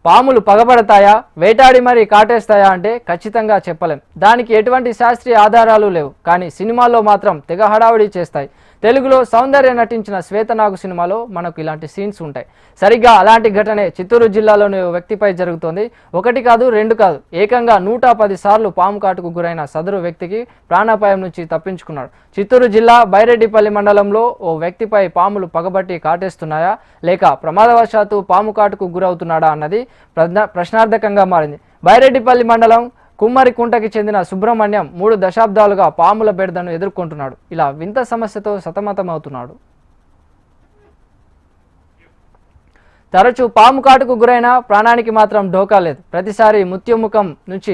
పాములు పగబడతాయా, వేటాడి మరీ కాటేస్తాయా అంటే ఖచ్చితంగా చెప్పలేం. దానికి ఎటువంటి శాస్త్రీయ ఆధారాలు లేవు. కానీ సినిమాల్లో మాత్రం తెగ హడావిడి చేస్తాయి. తెలుగులో సౌందర్య నటించిన శ్వేతనాగు సినిమాలో మనకు ఇలాంటి సీన్స్ ఉంటాయి. సరిగ్గా అలాంటి ఘటనే చిత్తూరు జిల్లాలోని ఓ వ్యక్తిపై జరుగుతోంది. ఒకటి కాదు, రెండు కాదు, ఏకంగా 110 సార్లు పాము కాటుకు గురైన సదరు వ్యక్తికి ప్రాణాపాయం నుంచి తప్పించుకున్నాడు. చిత్తూరు జిల్లా బైరెడ్డిపల్లి మండలంలో ఓ వ్యక్తిపై పాములు పగబట్టి కాటేస్తున్నాయా లేక ప్రమాదవశాత్తు పాము కాటుకు గురవుతున్నాడా అన్నది ప్రశ్నార్థకంగా మారింది. బైరెడ్డిపల్లి మండలం కుమ్మరికుంటకి చెందిన సుబ్రహ్మణ్యం 3 దశాబ్దాలుగా పాముల బెడదను ఎదుర్కొంటున్నాడు. ఇలా వింత సమస్యతో సతమతమవుతున్నాడు. తరచూ పాము కాటుకు గురైన ప్రాణానికి మాత్రం ఢోకా లేదు. ప్రతిసారి మృత్యుముఖం నుంచి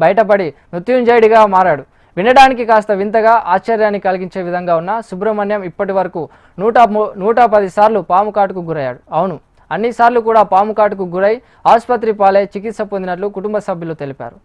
బయటపడి మృత్యుంజయుడిగా మారాడు. వినడానికి కాస్త వింతగా ఆశ్చర్యాన్ని కలిగించే విధంగా ఉన్న సుబ్రహ్మణ్యం ఇప్పటి వరకు 110 సార్లు పాము కాటుకు గురయ్యాడు. అవును, అన్నిసార్లు కూడా పాము కాటుకు గురై ఆసుపత్రి పాలై చికిత్స పొందినట్లు కుటుంబ సభ్యులు తెలిపారు.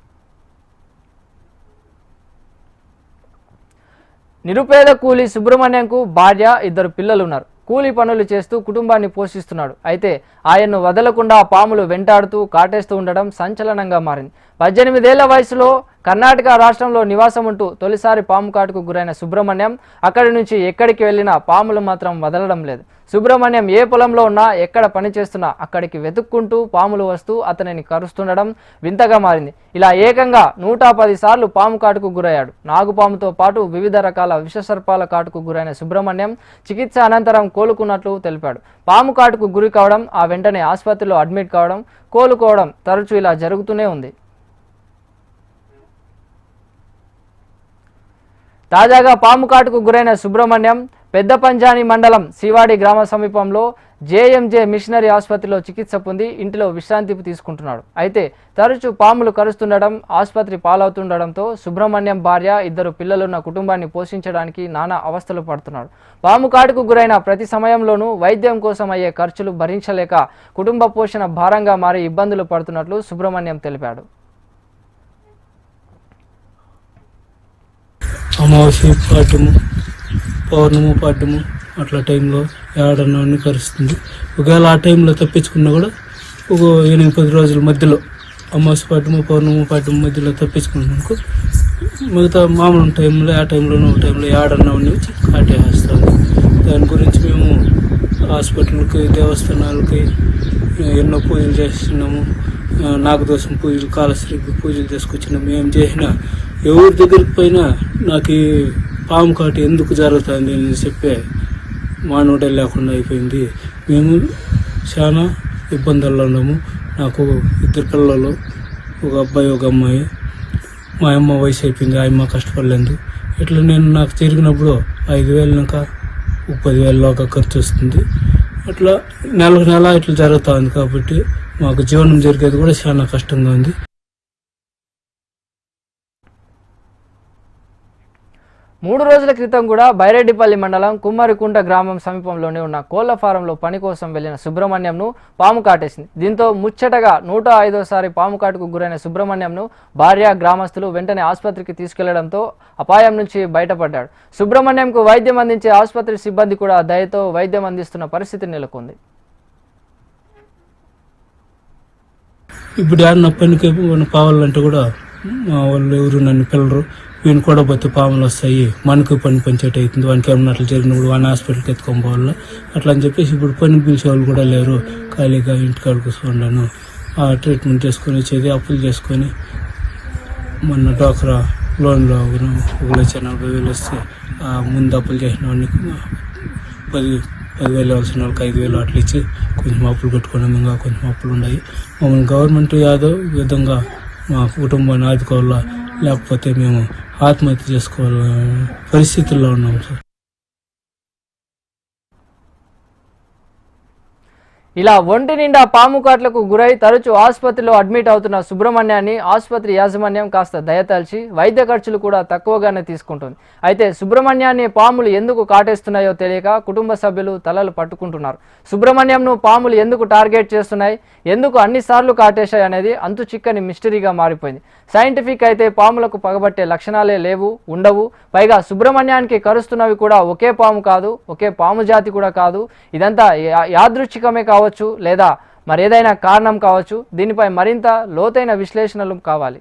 నిరుపేద కూలీ సుబ్రహ్మణ్యంకు భార్య, 2 పిల్లలు ఉన్నారు. కూలీ పనులు చేస్తూ కుటుంబాన్ని పోషిస్తున్నాడు. అయితే ఆయన్ను వదలకుండా పాములు వెంటాడుతూ కాటేస్తూ ఉండడం సంచలనంగా మారింది. 18 ఏళ్ల వయసులో కర్ణాటక రాష్ట్రంలో నివాసం ఉంటూ తొలిసారి పాము కాటుకు గురైన సుబ్రహ్మణ్యం అక్కడి నుంచి ఎక్కడికి వెళ్ళినా పాములు మాత్రం వదలడం లేదు. సుబ్రహ్మణ్యం ఏ పొలంలో ఉన్నా, ఎక్కడ పని చేస్తున్నా అక్కడికి వెతుక్కుంటూ పాములు వస్తూ అతనిని కరుస్తుండడం వింతగా మారింది. ఇలా ఏకంగా 110 సార్లు పాము కాటుకు గురయ్యాడు. నాగుపాముతో పాటు వివిధ రకాల విషసర్పాల కాటుకు గురైన సుబ్రహ్మణ్యం చికిత్స అనంతరం కోలుకున్నట్లు తెలిపాడు. పాము కాటుకు గురి కావడం, ఆ వెంటనే ఆసుపత్రిలో అడ్మిట్ కావడం, కోలుకోవడం తరచూ ఇలా జరుగుతూనే ఉంది. తాజాగా పాము కాటుకు గురైన సుబ్రహ్మణ్యం పెద్ద పంజాని మండలం శివాడి గ్రామ సమీపంలో జేఎంజే మిషనరీ ఆసుపత్రిలో చికిత్స పొంది ఇంటిలో విశ్రాంతి తీసుకుంటున్నాడు. అయితే తరచూ పాములు కరుస్తుండడం, ఆసుపత్రి పాలవుతుండడంతో సుబ్రహ్మణ్యం భార్య, 2 పిల్లలున్న కుటుంబాన్ని పోషించడానికి నానా అవస్థలు పడుతున్నాడు. పాము కాటుకు గురైన ప్రతి సమయంలోనూ వైద్యం కోసం అయ్యే ఖర్చులు భరించలేక కుటుంబ పోషణ భారంగా మారి ఇబ్బందులు పడుతున్నట్లు సుబ్రహ్మణ్యం తెలిపాడు. అమావాస్య పాఠము, పౌర్ణము పాఠము అట్లా టైంలో ఏడన్నా అన్ని కరుస్తుంది. ఒకవేళ ఆ టైంలో తప్పించుకున్నా కూడా ఒక 8-10 రోజుల మధ్యలో అమావాస్య పాఠము, పౌర్ణము పాఠము మధ్యలో తప్పించుకున్నానుకో మిగతా మామూలు టైంలో ఆ టైంలోనూ ఒక టైంలో ఏడన్నా అన్ని వచ్చి కాటేస్తాము. దాని గురించి మేము హాస్పిటల్కి, దేవస్థానాలకి ఎన్నో పూజలు చేస్తున్నాము. నాగదోషం పూజలు, కాలశ్రీకి పూజలు చేసుకొచ్చినాము. ఏం చేసినా ఎవరి దగ్గరికి పోయినా నాకు ఈ పాము కాటు ఎందుకు జరుగుతుంది అని చెప్పే మానవుడే లేకుండా అయిపోయింది. మేము చాలా ఇబ్బందుల్లో ఉన్నాము. నాకు 2 పిల్లలు, ఒక అబ్బాయి, ఒక అమ్మాయి. మా అమ్మ వయసు అయిపోయింది, ఆ అమ్మ కష్టపడలేదు. ఇట్లా నాకు జరిగినప్పుడు 5,000 ఇంకా 10,000 లోగా ఖర్చు వస్తుంది. అట్లా నెల ఇట్లా జరుగుతూ ఉంది. కాబట్టి మాకు జీవనం జరిగేది కూడా చాలా కష్టంగా ఉంది. 3 రోజుల క్రితం కూడా బైరెడ్డిపల్లి మండలం కుమ్మరికుంట గ్రామం సమీపంలోనే ఉన్న కోళ్ల ఫారంలో పని కోసం వెళ్లిన సుబ్రహ్మణ్యంను పాము కాటేసింది. దీంతో ముచ్చటగా 105వ పాము కాటుకు గురైన సుబ్రహ్మణ్యంను భార్య, గ్రామస్తులు వెంటనే ఆసుపత్రికి తీసుకెళ్లడంతో అపాయం నుంచి బయటపడ్డాడు. సుబ్రహ్మణ్యంకు వైద్యం అందించే ఆసుపత్రి సిబ్బంది కూడా దయతో వైద్యం అందిస్తున్న పరిస్థితి నెలకొంది. ఇప్పుడు ఏమన్నా పనికి కావాలంటే కూడా మా వాళ్ళు ఎవరు నన్ను పిల్లరు. వీని కూడా పోతే పాములు వస్తాయి, మనకు పని పంచేట్ అవుతుంది, వానికి ఏమన్నా అట్లా జరిగినప్పుడు వాడిని హాస్పిటల్కి ఎత్తుకొని పోవాలా అట్లా అని చెప్పేసి ఇప్పుడు పని పిలిచే వాళ్ళు కూడా లేరు. ఖాళీగా ఇంటికాడ కూర్చున్నాను. ఆ ట్రీట్మెంట్ చేసుకొని వచ్చేది అప్పులు చేసుకొని మొన్న డోక్రా లోన్లో 1,40,000 వస్తే ముందు అప్పులు చేసిన వాడికి 10,000 ఇవ్వాల్సిన వాళ్ళకి 5,000 అట్లా ఇచ్చి కొంచెం అప్పులు కట్టుకున్నాం. ఇంకా కొంచెం అప్పులు ఉన్నాయి. మమ్మల్ని గవర్నమెంట్ యాదో విధంగా మా కుటుంబాన్ని ఆదుకోవాలా, లేకపోతే మేము ఆత్మహత్య చేసుకోవాలి పరిస్థితుల్లో ఉన్నాం సార్. ఇలా ఒంటి నిండా పాము కాట్లకు గురై తరచూ ఆసుపత్రిలో అడ్మిట్ అవుతున్న సుబ్రహ్మణ్యాన్ని ఆసుపత్రి యాజమాన్యం కాస్త దయతల్చి వైద్య ఖర్చులు కూడా తక్కువగానే తీసుకుంటుంది. అయితే సుబ్రహ్మణ్యాన్ని పాములు ఎందుకు కాటేస్తున్నాయో తెలియక కుటుంబ సభ్యులు తలలు పట్టుకుంటున్నారు. సుబ్రహ్మణ్యంను పాములు ఎందుకు టార్గెట్ చేస్తున్నాయి, ఎందుకు అన్నిసార్లు కాటేశాయి అనేది అంతు చిక్కని మిస్టరీగా మారిపోయింది. సైంటిఫిక్ అయితే పాములకు పగబట్టే లక్షణాలే లేవు, ఉండవు. పైగా సుబ్రహ్మణ్యానికి కరుస్తున్నవి కూడా ఒకే పాము కాదు, ఒకే పాము జాతి కూడా కాదు. ఇదంతా యాదృచ్ఛికమే కావచ్చు, లేదా మరి ఏదైనా కారణం కావచ్చు. దీనిపై మరింత లోతైన విశ్లేషణలు కావాలి.